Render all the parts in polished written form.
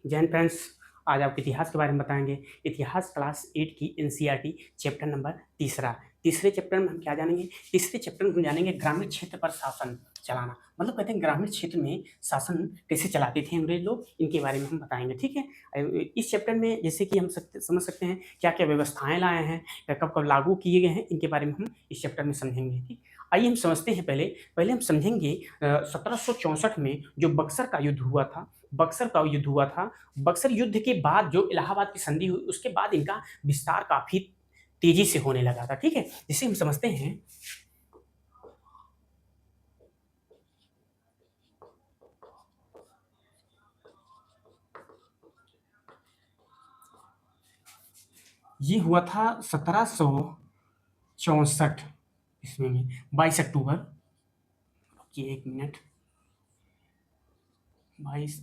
Jain friends, आज आपको इतिहास के बारे में बताएंगे। इतिहास क्लास 8 की एनसीईआरटी चैप्टर नंबर तीसरा। तीसरे चैप्टर में हम क्या जानेंगे? तीसरे चैप्टर में हम जानेंगे ग्रामीण क्षेत्र पर शासन चलाना। मतलब कहते हैं ग्रामीण क्षेत्र में शासन कैसे चलाते थे अंग्रेज लोग, इनके बारे में हम बताएंगे। ठीक है, इस चैप्टर में जैसे कि हम समझ सकते हैं क्या क्या व्यवस्थाएं लाए हैं, कब कब लागू किए गए हैं, इनके बारे में हम इस चैप्टर में समझेंगे। ठीक, आइए हम समझते हैं। पहले पहले हम समझेंगे 1764 में जो बक्सर का युद्ध हुआ था। बक्सर का युद्ध हुआ था। बक्सर युद्ध के बाद जो इलाहाबाद की संधि हुई, उसके बाद इनका विस्तार काफी तेजी से होने लगा था। ठीक है, जिसे हम समझते हैं। ये हुआ था 1764 ईस्वी में, 22 अक्टूबर। ये एक मिनट, 22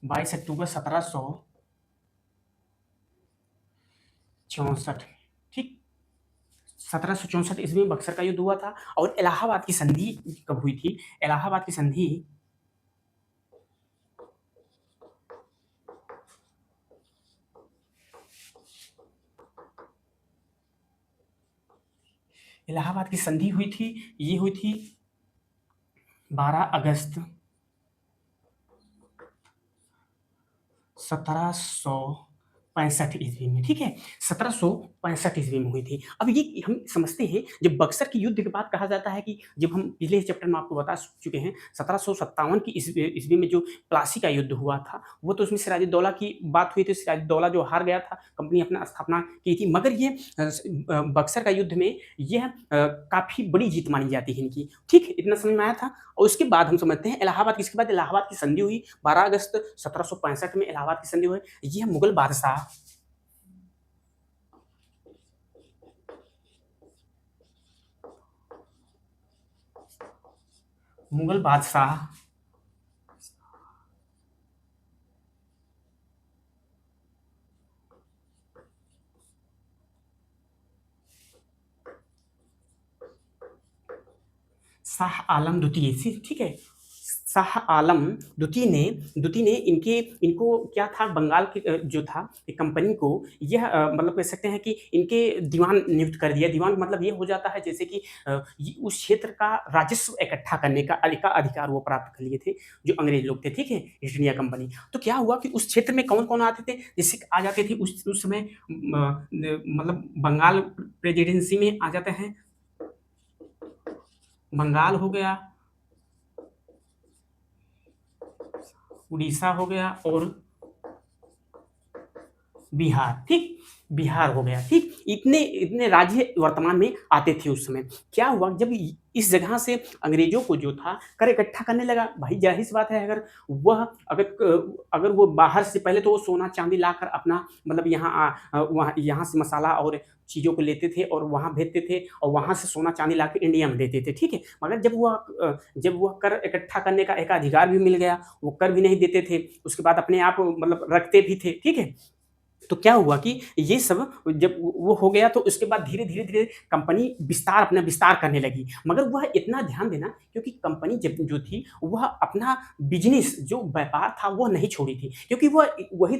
22 अक्टूबर 1764। ठीक, 1764 ईस्वी में बक्सर का युद्ध हुआ था। और इलाहाबाद की संधि कब हुई थी? इलाहाबाद की संधि इलाहाबाद की संधि हुई थी। ये हुई थी 12 अगस्त 1765 ईस्वी में। ठीक है, 1765 ईस्वी में हुई थी। अब ये हम समझते हैं, जब बक्सर की युद्ध के बाद कहा जाता है कि जब हम पिछले चैप्टर में आपको बता चुके हैं, 1757 की ईस्वी में जो प्लासी का युद्ध हुआ था, वो तो उसमें सिराजुद्दौला की बात हुई थी। सिराजुद्दौला जो हार गया था, कंपनी अपना स्थापना की थी। मगर ये बक्सर का युद्ध में यह काफी बड़ी जीत मानी जाती है इनकी। ठीक, इतना समझ में आया था। और उसके बाद हम समझते हैं इलाहाबाद, इसके बाद इलाहाबाद की संधि हुई 12 अगस्त 1765 में। इलाहाबाद की संधि हुई। यह मुगल बादशाह मुगल बादशाह शाह आलम द्वितीय। ठीक है, शाह आलम द्वितीय ने इनके इनको क्या था, बंगाल की जो था एक कंपनी को, यह मतलब कह सकते हैं कि इनके दीवान नियुक्त कर दिया। दीवान मतलब ये हो जाता है जैसे कि उस क्षेत्र का राजस्व इकट्ठा करने का अधिकार वो प्राप्त कर लिए थे जो अंग्रेज लोग थे। ठीक है, ईस्ट इंडिया कंपनी। तो क्या हुआ कि उस क्षेत्र में कौन कौन आते थे, जैसे आ जाते थे उस समय मतलब बंगाल प्रेसिडेंसी में आ जाते हैं। बंगाल हो गया, उड़ीसा हो गया और बिहार। ठीक, बिहार हो गया। ठीक, इतने इतने राज्य वर्तमान में आते थे उस समय। क्या हुआ, जब इस जगह से अंग्रेजों को जो था कर इकट्ठा करने लगा, भाई जाहिर सी बात है, वह अगर वो बाहर से पहले तो वो सोना चांदी लाकर अपना मतलब वहाँ यहाँ से मसाला और चीज़ों को लेते थे और वहाँ भेजते थे, और वहाँ से सोना चांदी लाकर इंडिया में देते थे। ठीक है, मगर जब वह कर इकट्ठा करने का एक अधिकार भी मिल गया, वो कर भी नहीं देते थे, उसके बाद अपने आप मतलब रखते भी थे। ठीक है, तो क्या हुआ कि ये सब जब वो हो गया, तो उसके बाद धीरे धीरे धीरे कंपनी अपना विस्तार करने लगी। मगर वह इतना ध्यान देना, क्योंकि कंपनी जब जो थी वह अपना बिजनेस जो व्यापार था वह नहीं छोड़ी थी, क्योंकि वह वही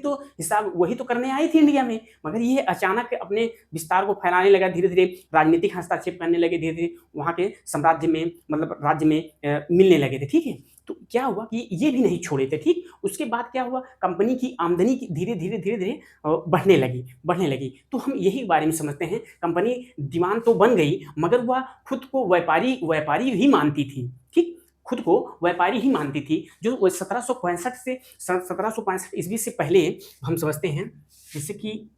तो करने आई थी इंडिया में। मगर ये अचानक अपने विस्तार को फैलाने लगा, धीरे धीरे राजनीतिक हस्तक्षेप करने लगे, धीरे धीरे वहाँ के साम्राज्य में मतलब राज्य में मिलने लगे थे। ठीक है, तो क्या हुआ कि ये भी नहीं छोड़े थे। ठीक, उसके बाद क्या हुआ, कंपनी की आमदनी की धीरे धीरे बढ़ने लगी। तो हम यही बारे में समझते हैं, कंपनी दीवान तो बन गई, मगर वह खुद को व्यापारी व्यापारी ही मानती थी। ठीक, खुद को व्यापारी ही मानती थी। जो 1765 ईस्वी से पहले हम समझते हैं, जैसे कि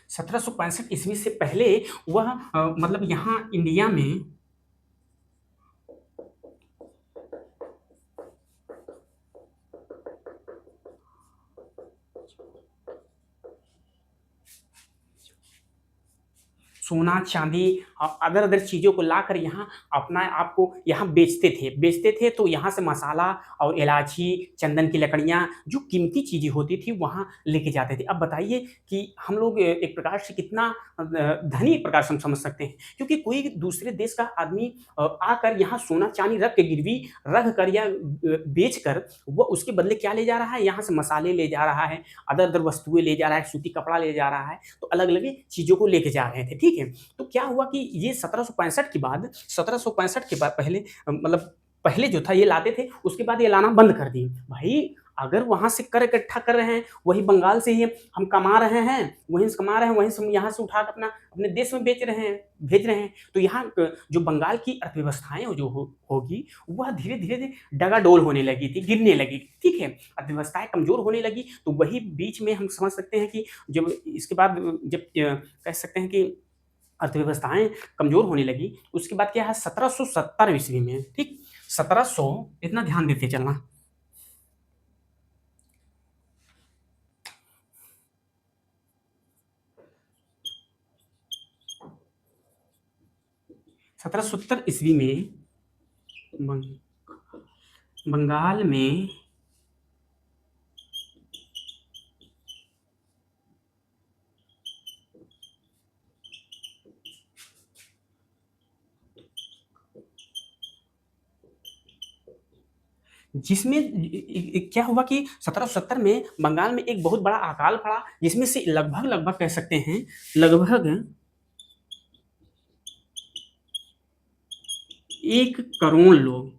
1765 ईस्वी से पहले वह मतलब यहाँ इंडिया में सोना, चांदी अदर अदर चीज़ों को लाकर यहाँ अपना आपको यहाँ बेचते थे तो यहाँ से मसाला और इलायची, चंदन की लकड़ियाँ, जो कीमती चीज़ें होती थी वहाँ लेके जाते थे। अब बताइए कि हम लोग एक प्रकार से कितना धनी एक प्रकार से हम समझ सकते हैं, क्योंकि कोई दूसरे देश का आदमी आकर यहाँ सोना-चांदी रख के गिरवी रख कर या बेचकर वो उसके बदले क्या ले जा रहा है? यहाँ से मसाले ले जा रहा है, अदर-अदर वस्तुएँ ले जा रहा है, सूती कपड़ा ले जा रहा है, तो अलग-अलग चीज़ों को लेके जा रहे थे, ठीक है? तो क्या हुआ कि ये 1765 के बाद पहले मतलब पहले जो था ये लाते थे, उसके बाद ये लाना बंद कर दिए। भाई अगर वहाँ से कर इकट्ठा कर रहे हैं, वही बंगाल से ही हम कमा रहे हैं, वहीं से कमा रहे हैं, वहीं से हम यहाँ से उठा के अपना अपने देश में बेच रहे हैं, भेज रहे हैं। तो यहाँ जो बंगाल की अर्थव्यवस्थाएँ जो होगी, वह धीरे-धीरे डगाडोल होने लगी थी, गिरने लगी, ठीक है? अर्थव्यवस्थाएँ कमज़ोर होने लगी, तो वही बीच में हम समझ सकते हैं कि जब इसके बाद जब कह सकते हैं कि अर्थव्यवस्थाएँ कमज़ोर होने लगी, उसके बाद क्या है 1770 ईस्वी में, ठीक? 1700 इतना ध्यान देते चलना। 1770 ईस्वी में बंग बंगाल में जिसमें क्या हुआ कि 1770 में बंगाल में एक बहुत बड़ा अकाल पड़ा, जिसमें से लगभग कह सकते हैं, लगभग 1 करोड़ लोग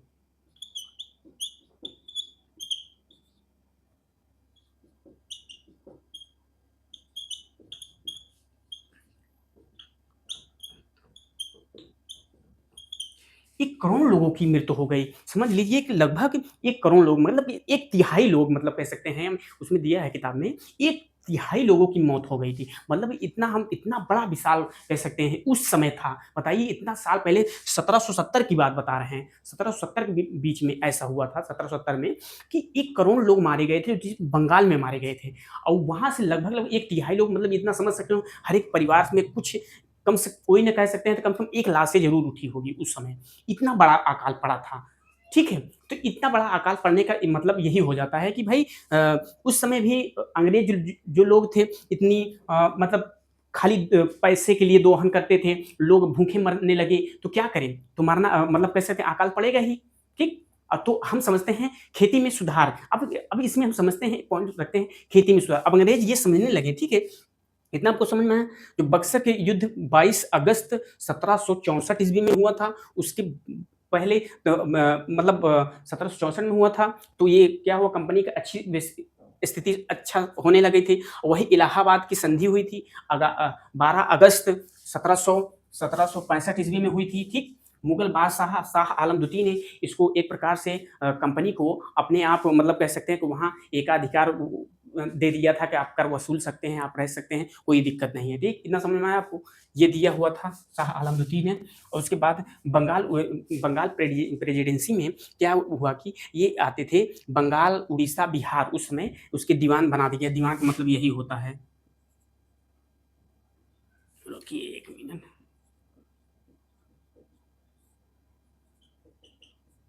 1 करोड़ लोगों की मृत्यु हो गई। समझ लीजिए कि लगभग 1 करोड़ लोग मतलब 1 तिहाई लोग मतलब कह सकते हैं हम उसमें दिया है किताब में, 1 तिहाई लोगों की मौत हो गई थी। मतलब इतना हम इतना बड़ा विशाल कह सकते हैं उस समय था। बताइए इतना साल पहले 1770 की बात बता रहे हैं। 1770 के बीच में ऐसा हुआ था 1770 में कि 1 करोड़ लोग मारे गए थे, जिस बंगाल में मारे गए थे। और वहाँ से लगभग 1 तिहाई लोग मतलब इतना समझ सकते हो हर एक परिवार में कुछ कम से कोई ना कह सकते हैं तो कम से कम 1 लाशें ज़रूर उठी होगी उस समय। इतना बड़ा अकाल पड़ा था, ठीक है? तो इतना बड़ा अकाल पड़ने का मतलब यही हो जाता है कि भई उस समय भी अंग्रेज जो लोग थे इतनी मतलब खाली पैसे के लिए दोहन करते थे, लोग भूखे मरने लगे, तो क्या करें? तो मरना मतलब कह सकते हैं अकाल पड़ेगा ही, ठीक? तो हम समझते हैं खेती में सुधार, अब इसमें हम समझते हैं पॉइंट रखते हैं खेती में सुधार। अब अंग्रेज ये समझने लगे, ठीक है? इतना आपको समझ में आया? जो बक्सर के युद्ध 22 अगस्त 1764 ईस्वी में हुआ था, उसके पहले मतलब 1764 में हुआ था, तो ये क्या हुआ कंपनी का अच्छी स्थिति अच्छा होने लगी थी। वही इलाहाबाद की संधि हुई थी 12 अगस्त 1765 ईस्वी में हुई थी, ठीक? मुगल बादशाह शाह आलम द्वितीय ने इसको एक प्रकार से कंपनी को अपने आप मतलब कह सकते हैं कि वहाँ एकाधिकार दे दिया था कि आप कर वसूल सकते हैं, आप रह सकते हैं, कोई दिक्कत नहीं है, ठीक? इतना समझ में आया आपको? ये दिया हुआ था शाह आलम द्वितीय ने और उसके बाद बंगाल प्रेसिडेंसी में क्या हुआ कि ये आते थे बंगाल, उड़ीसा, बिहार उस समय उसके दीवान बना दिया, दीवान का मतलब यही होता है। रुकिए 1 मिनट,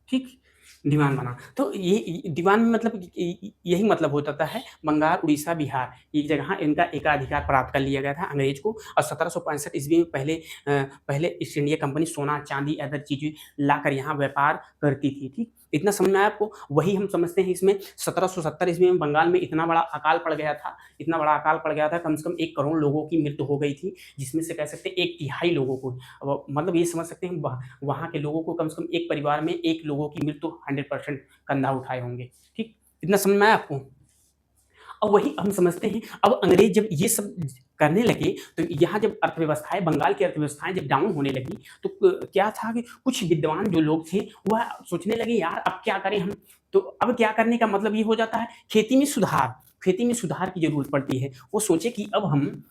ठीक? दीवान बना। तो ये दीवान में मतलब यही मतलब होता है बंगाल, उड़ीसा, बिहार ये जगह इनका एकाधिकार प्राप्त कर लिया गया था अंग्रेज को और 1765 ईस्वी में पहले ईस्ट इंडिया कंपनी सोना, चांदी अदर चीज़ें लाकर यहाँ व्यापार करती थी, ठीक? इतना समझ में आया आपको? वही हम समझते हैं इसमें 1770 ईस्वी में बंगाल में इतना बड़ा अकाल पड़ गया था, इतना बड़ा अकाल पड़ गया था कम से कम 1 करोड़ लोगों की मृत्यु हो गई थी, जिसमें से कह सकते हैं 1 तिहाई लोगों को मतलब ये समझ सकते हैं वहाँ के लोगों को कम से कम एक परिवार में 1 लोगों की मृत्यु 100% कंधा उठाए होंगे, ठीक? इतना समझ में आया आपको? अब वही हम समझते हैं, अब अंग्रेज जब ये सब करने लगे, तो यहाँ जब अर्थव्यवस्थाएँ बंगाल की अर्थव्यवस्थाएँ जब डाउन होने लगी, तो क्या था कि कुछ विद्वान जो लोग थे, वह सोचने लगे यार अब क्या करें हम? तो अब क्या करने का मतलब ये हो जाता है खेती में सुधार की ज़रूरत पड़ती है। वो सोचे कि अब हम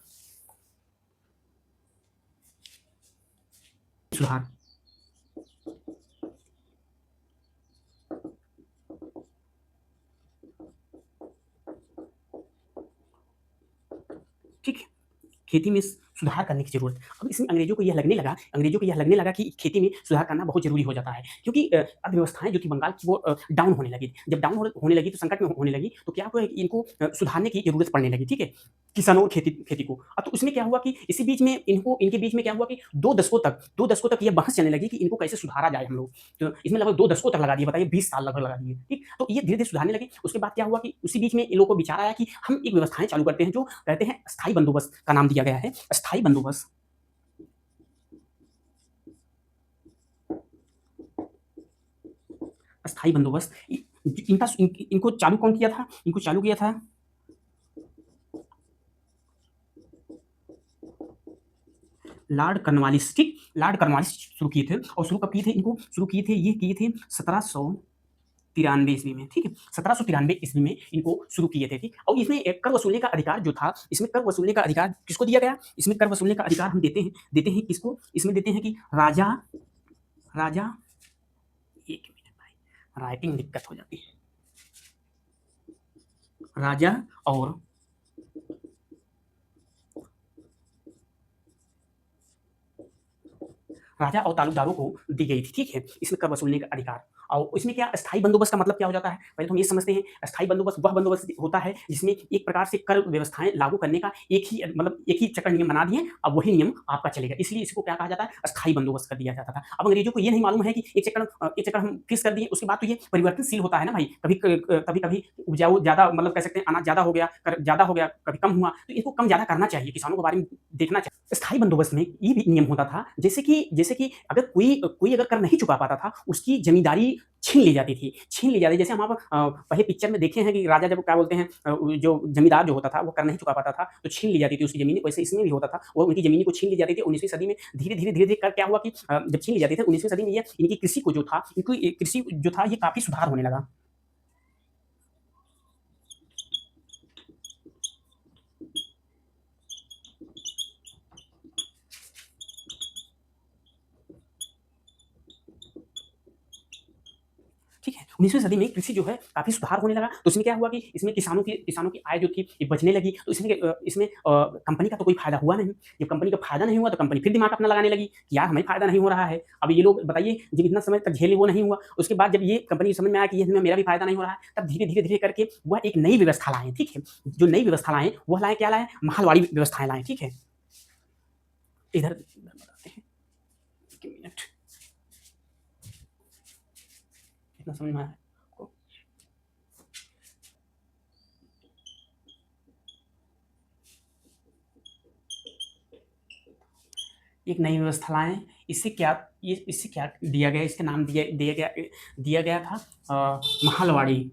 सुधार ठीक है? खेती में सुधार करने की ज़रूरत। अब इसमें अंग्रेज़ों को यह लगने लगा कि खेती में सुधार करना बहुत ज़रूरी हो जाता है क्योंकि अर्थव्यवस्थाएँ जो थी बंगाल की वो डाउन होने लगी। जब डाउन होने लगी तो संकट में होने लगी तो क्या हुआ कि इनको सुधारने की ज़रूरत पड़ने लगी, ठीक है? किसानों और खेती खेती को। तो उसमें क्या हुआ कि इसी बीच में इनके बीच में क्या हुआ कि 2 दशकों तक ये बहस चलने लगी कि इनको कैसे सुधारा जाए हम लोग। तो इसमें लगभग 2 दशकों तक लगा दिए, बताइए 20 साल लगभग लगा दिए, ठीक? तो ये धीरे-धीरे सुधारने लगे। उसके बाद क्या हुआ कि उसी बीच में इन लोगों को विचार आया कि हम एक व्यवस्थाएँ चालू करते हैं जो कहते हैं स्थायी बंदोबस्त का नाम दिया गया है। स्थायी बंदोबस्त स्थायी बंदोबस्त इ इनका इनको चालू कौन किया था? इनको चालू किया था लॉर्ड कॉर्नवालिस, ठीक? लॉर्ड कॉर्नवालिस शुरू किए थे और शुरू कब किए थे? इनको शुरू किए थे ये किए थे 1793 ईस्वी में, ठीक है? 1793 ईस्वी में इनको शुरू किए थे, ठीक? और इसमें कर वसूलने का अधिकार जो था, इसमें कर वसूलने का अधिकार किसको दिया गया? इसमें कर वसूलने का अधिकार हम देते हैं किसको? इसमें देते हैं कि राजा राजा 1 मिनट भाई, राइटिंग दिक्कत हो जाती है। राजा और राजा और तालुकदारों को दी गई थी, ठीक है? इसमें कर वसूलने का अधिकार और इसमें क्या स्थायी बंदोबस्त का मतलब क्या हो जाता है? पहले तो हम ये समझते हैं, स्थायी बंदोबस्त वह बंदोबस्त होता है जिसमें एक प्रकार से कर व्यवस्थाएँ लागू करने का एक ही चक्र नियम बना दिए, अब वही नियम आपका चलेगा। इसलिए इसको क्या कहा जाता है? अस्थायी बंदोबस्त कर दिया जाता था। अब अंग्रेज़ों को ये नहीं मालूम है कि एक चक्कर हम फिक्स कर दिए, उसके बाद तो ये परिवर्तनशील होता है ना भाई। कभी-कभी उपजाऊ ज़्यादा मतलब कह सकते हैं अनाज ज़्यादा हो गया, कर ज़्यादा हो गया, कभी कम हुआ, तो इनको कम-ज़्यादा करना चाहिए, किसानों के बारे में देखना चाहिए। स्थायी बंदोबस्त में ये भी नियम होता था जैसे कि अगर कोई अगर कर नहीं चुका पाता था, उसकी ज़मींदारी छीन ली जाती थी। छीन ली जाती जैसे हम आप पहले पिक्चर में देखे हैं कि राजा जब क्या बोलते हैं जो ज़मींदार जो होता था, वो कर नहीं चुका पाता था, तो छीन ली जाती थी उसकी ज़मीनें। वैसे इसमें भी होता था, वो उनकी ज़मीनों को छीन ली जाती थी। 19वीं सदी में धीरे-धीरे कर क्या हुआ कि जब छीन ली जाती थी 19वीं सदी में ये इनकी कृषि को जो था, इनकी कृषि जो था ये काफ़ी सुधार होने लगा। ठीक है, 19वीं सदी में कृषि जो है काफ़ी सुधार होने लगा, तो इसमें क्या हुआ कि इसमें किसानों की आय जो थी ये बढ़ने लगी, तो इसमें कंपनी का तो कोई फ़ायदा हुआ नहीं। जब कंपनी का फ़ायदा नहीं हुआ तो कंपनी फिर दिमाग अपना लगाने लगी कि यार हमें फ़ायदा नहीं हो रहा है। अब ये लोग बताइए जब इतना समय तक झेले वो नहीं हुआ, उसके बाद जब ये कंपनी को समझ में आया कि इसमें मेरा भी फ़ायदा नहीं हो रहा है, तब धीरे करके वह एक नई व्यवस्था लाए, ठीक है? जो नई व्यवस्था लाए, वह लाए क्या लाए? महलवाड़ी व्यवस्थाएँ लाए, ठीक है? इधर बताते हैं, 1 मिनट, इतना समझ में आया आपको? एक नई व्यवस्था लाएँ। इससे क्या दिया गया, इसका नाम दिया गया था महलवाड़ी।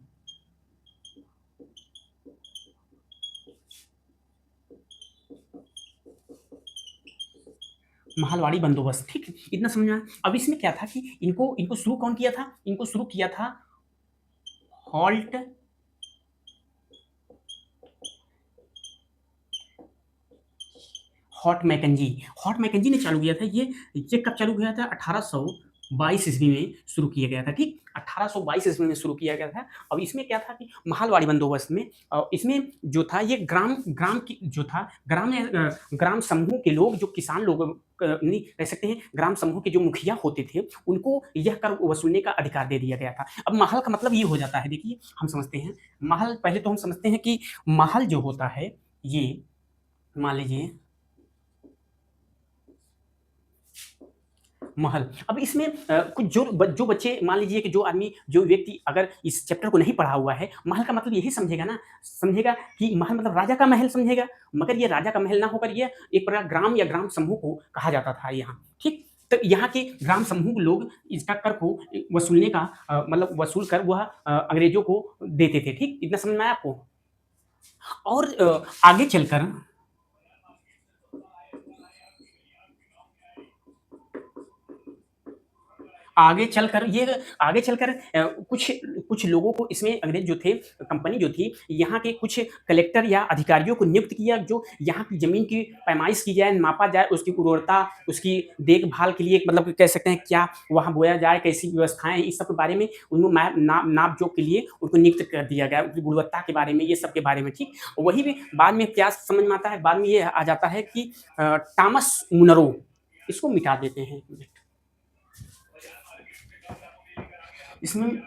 महलवाड़ी बंदोबस्त, ठीक है? इतना समझ में आया। अब इसमें क्या था कि इनको इनको शुरू कौन किया था? इनको शुरू किया था Holt Holt Mackenzie. Holt Mackenzie ने चालू किया था ये कब चालू किया था? 1822 ईस्वी में शुरू किया गया था, ठीक? 1822 ईस्वी में शुरू किया गया था। अब इसमें क्या था कि महलवाड़ी बंदोबस्त में इसमें जो था ये ग्राम की जो था ग्राम समूह के लोग जो किसान लोग नहीं कह सकते हैं ग्राम समूह के जो मुखिया होते थे, उनको यह कर वसूलने का अधिकार दे दिया गया था। अब महल का मतलब ये हो जाता है देखिए, हम समझते हैं महल पहले तो हम समझते हैं कि महल जो होता है ये मान लीजिए महल। अब इसमें कुछ जो बच्चे मान लीजिए कि जो व्यक्ति अगर इस चैप्टर को नहीं पढ़ा हुआ है, महल का मतलब यही समझेगा ना, समझेगा कि महल मतलब राजा का महल समझेगा। मगर ये राजा का महल ना होकर ये एक प्रकार ग्राम या ग्राम समूह को कहा जाता था यहाँ, ठीक? तो यहाँ के ग्राम समूह के लोग इसका कर को वसूलने का मतलब वसूल कर वह अंग्रेज़ों को देते थे, ठीक? इतना समझ में आया आपको? और आगे चलकर आगे चलकर ये आगे चलकर कुछ कुछ लोगों को इसमें अंग्रेज जो थे, कंपनी जो थी, यहाँ के कुछ कलेक्टर या अधिकारियों को नियुक्त किया, जो यहाँ की ज़मीन की पैमाइश की जाए, मापा जाए, उसकी उर्वरता, उसकी देखभाल के लिए मतलब कह सकते हैं क्या वहाँ बोया जाए, कैसी व्यवस्थाएँ हैं, इस सब के बारे में उनको नाप-जोख के लिए उनको नियुक्त कर दिया गया, उनकी गुणवत्ता के बारे में, ये सब के बारे में, ठीक। वही भी बाद में क्या समझ में आता है, बाद में ये आ जाता है कि टॉमस मुनरो, इसको मिटा देते हैं। इसमें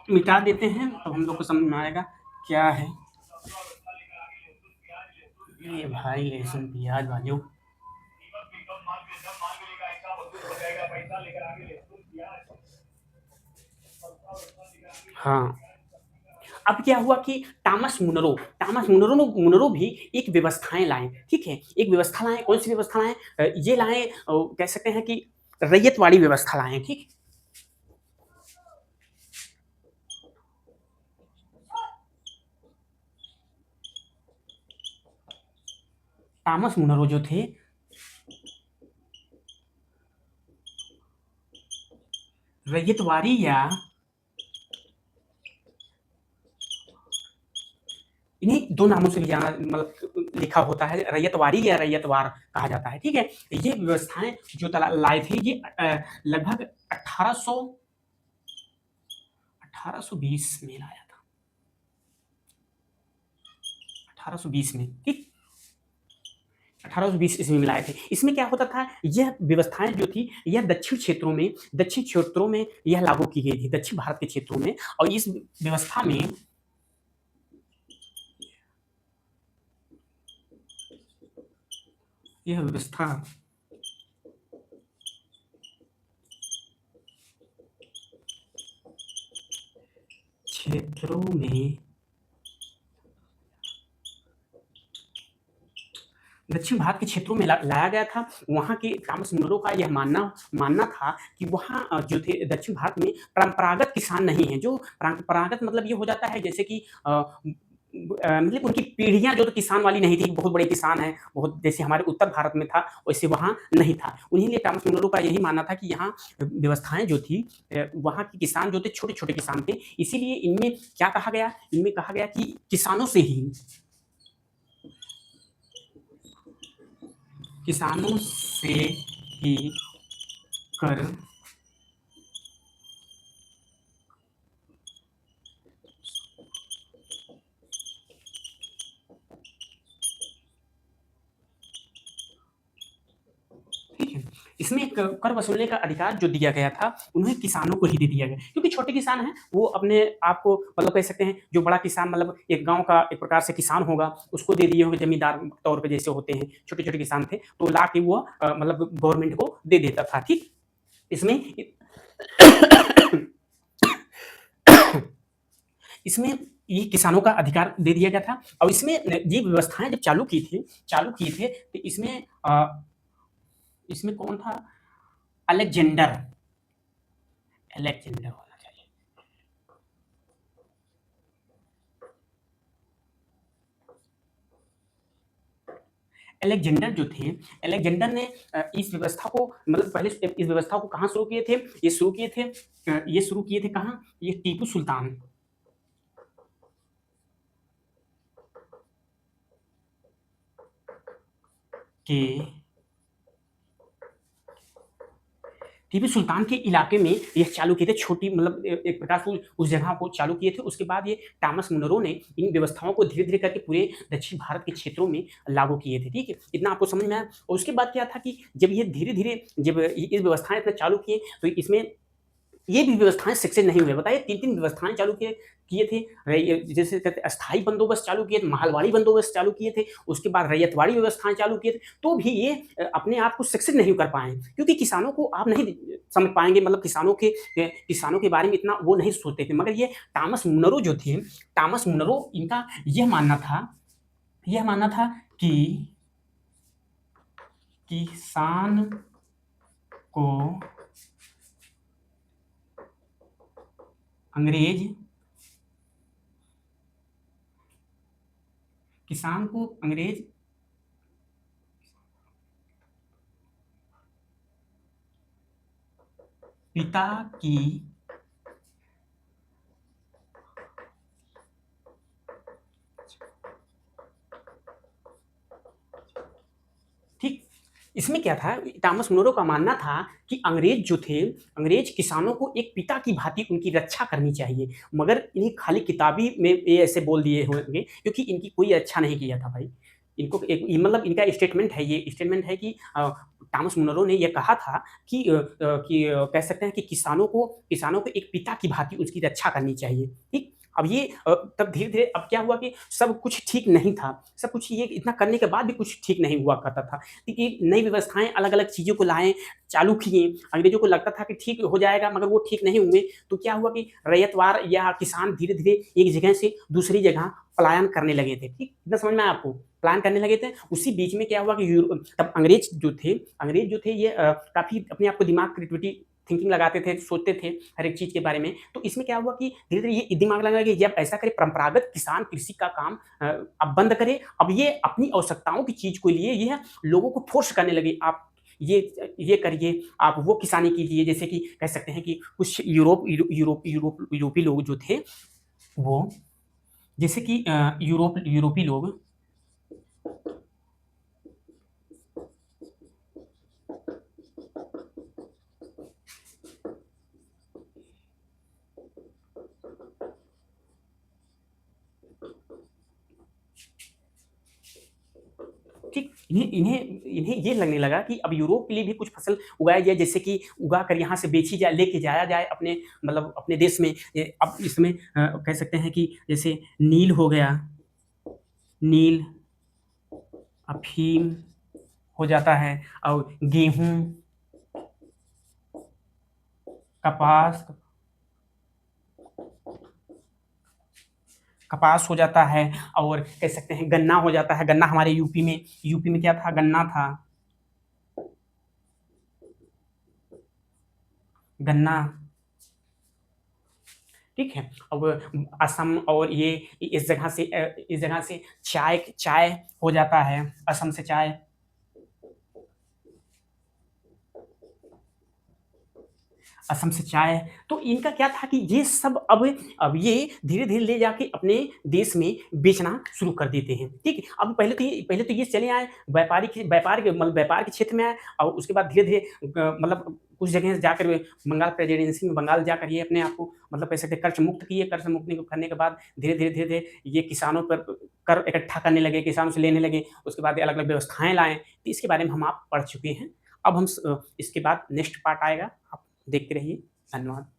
मिटा देते हैं, तब हम लोग को समझ में आएगा क्या है। ये भाई लहसुन प्याज वालों, हाँ। अब क्या हुआ कि टॉमस मुनरो भी एक व्यवस्थाएँ लाए, ठीक है? एक व्यवस्था लाए, कौन-सी व्यवस्था लाए? ये लाए, कह सकते हैं कि रैयतवाड़ी व्यवस्था लाए, ठीक? टॉमस मुनरो जो थे, रैयतवाड़ी या इन्हीं 2 नामों से भी जाना मतलब लिखा होता है, रैयतवाड़ी या रैयतवार कहा जाता है, ठीक है? ये व्यवस्थाएँ जो लाए थे, ये लगभग 1820 में लाया था, 1820 में, ठीक? 1820 ईस्वी में लाए थे। इसमें क्या होता था, यह व्यवस्थाएँ जो थी, यह दक्षिण क्षेत्रों में यह लागू की गई थी, दक्षिण भारत के क्षेत्रों में। और इस व्यवस्था में यह व्यवस्था क्षेत्रों में दक्षिण भारत के क्षेत्रों में लाया गया था। वहाँ के टॉमस मुनरो का यह मानना मानना था कि वहाँ जो थे दक्षिण भारत में परंपरागत किसान नहीं हैं। जो परंपरागत मतलब ये हो जाता है जैसे कि मतलब उनकी पीढ़ियाँ जो तो किसान वाली नहीं थी, बहुत बड़े किसान हैं, बहुत जैसे हमारे उत्तर भारत में था, वैसे वहाँ नहीं था। उन्हीं लिए टॉमस मुनरो का यही मानना था कि यहाँ व्यवस्थाएँ जो थी, वहाँ के किसान जो थे छोटे-छोटे किसान थे। इसीलिए इनमें क्या कहा गया? इनमें कहा गया कि किसानों से ही कर ठीक है। इसमें कर वसूलने का अधिकार जो दिया गया था, उन्हें किसानों को ही दे दिया गया। क्योंकि छोटे किसान हैं, वो अपने आप को मतलब कह सकते हैं, जो बड़ा किसान मतलब एक गाँव का एक प्रकार से किसान होगा, उसको दे दिए होंगे ज़मींदार तौर पे जैसे होते हैं, छोटे-छोटे किसान थे, तो ला के वो मतलब गवर्नमेंट को दे देता था, ठीक? इसमें इसमें ये किसानों का अधिकार दे दिया गया था और इसमें ये व्यवस्थाएँ जब चालू किए थे, तो इसमें कौन था? अलेक्जेंडर, अलेक्जेंडर होना चाहिए। अलेक्जेंडर जो थे, अलेक्जेंडर ने इस व्यवस्था को मतलब पहले इस व्यवस्था को कहाँ शुरू किए थे? ये शुरू किए थे कहाँ? ये टीपू सुल्तान के टीपू सुल्तान के इलाके में यह चालू किए थे, छोटी मतलब एक प्रकार से उस जगह को चालू किए थे। उसके बाद ये टॉमस मुनरो ने इन व्यवस्थाओं को धीरे-धीरे करके पूरे दक्षिण भारत के क्षेत्रों में लागू किए थे, ठीक है? इतना आपको समझ में आया? और उसके बाद क्या था कि जब ये धीरे-धीरे जब ये व्यवस्थाएँ इतना चालू किए, तो इसमें ये भी व्यवस्थाएँ सक्सेस नहीं हुए। बताइए 3-3 व्यवस्थाएँ चालू किए किए थे। ये जैसे कहते हैं अस्थायी बंदोबस्त चालू किए थे, महलवाड़ी बंदोबस्त चालू किए थे, उसके बाद रैयतवाड़ी व्यवस्थाएँ चालू किए थे, तो भी ये अपने आप को सक्सेस नहीं कर पाए। क्योंकि किसानों को आप नहीं समझ पाएँगे मतलब किसानों के बारे में इतना वो नहीं सोचते थे। मगर ये टॉमस मुनरो इनका यह मानना था कि किसान को अंग्रेज किसान को अंग्रेज पिता की इसमें क्या था, थॉमस मुनरो का मानना था कि अंग्रेज जो थे, अंग्रेज किसानों को एक पिता की भांति उनकी रक्षा करनी चाहिए। मगर इन्हें खाली किताबी में ये ऐसे बोल दिए होंगे क्योंकि इनकी कोई अच्छा नहीं किया था भाई। इनको एक मतलब इनका स्टेटमेंट है, ये स्टेटमेंट है कि थॉमस मुनरो ने ये कहा था कि कह सकते हैं कि किसानों को एक पिता की भांति उसकी रक्षा करनी चाहिए, ठीक? अब ये तब धीरे-धीरे अब क्या हुआ कि सब कुछ ठीक नहीं था। सब कुछ ये इतना करने के बाद भी कुछ ठीक नहीं हुआ करता था। क्योंकि नई व्यवस्थाएँ अलग-अलग चीज़ों को लाए, चालू किए। अंग्रेज़ों को लगता था कि ठीक हो जाएगा मगर वो ठीक नहीं हुए। तो क्या हुआ कि रैयतवार या किसान धीरे-धीरे एक जगह से दूसरी जगह पलायन करने लगे थे। ठीक? इतना समझ में आया आपको? पलायन करने लगे थे। उसी बीच में क्या हुआ कि तब अंग्रेज़ जो थे ये काफ़ी अपने आप को दिमाग क्रिएटिविटी थिंकिंग लगाते थे, सोचते थे हर एक चीज़ के बारे में। तो इसमें क्या हुआ कि धीरे-धीरे ये दिमाग लगाने लगे, जब ऐसा करें परंपरागत किसान कृषि का काम अब बंद करे। अब ये अपनी आवश्यकताओं की चीज़ को लिए ये लोगों को फ़ोर्स करने लगे, आप ये करिए, आप वो किसानी कीजिए। जैसे कि कह सकते हैं कि कुछ यूरोपीय लोग जो थे, वो जैसे कि यूरोपीय लोग ठीक, इन्हें इन्हें इन्हें ये लगने लगा कि अब यूरोप के लिए भी कुछ फसल उगाया जाए, जैसे कि उगाकर यहाँ से बेची जाए, लेके जाया जाए अपने मतलब अपने देश में। अब इसमें कह सकते हैं कि जैसे नील हो गया, नील, अफ़ीम हो जाता है और गेहूँ, कपास कपास हो जाता है और कह सकते हैं गन्ना हो जाता है। गन्ना हमारे यूपी में क्या था? गन्ना था। गन्ना, ठीक है? अब असम और ये इस जगह से चाय चाय हो जाता है, असम से चाय। असम से चाय। तो इनका क्या था कि ये सब अब ये धीरे-धीरे ले जाके अपने देश में बेचना शुरू कर देते हैं, ठीक है? अब पहले तो ये चले आए, व्यापार के क्षेत्र में आए और उसके बाद धीरे-धीरे मतलब कुछ जगह जाकर बंगाल प्रेसिडेंसी में बंगाल जाकर ये अपने आप को मतलब कह सकते हैं कर्ज मुक्त किए। कर्ज मुक्त करने के बाद धीरे-धीरे ये किसानों पर कर इकट्ठा करने लगे, किसानों से लेने लगे। उसके बाद अलग-अलग व्यवस्थाएँ लाए। तो इसके बारे में हम आप पढ़ चुके हैं। अब इसके बाद नेक्स्ट पार्ट आएगा। आप देखते रहिए। धन्यवाद।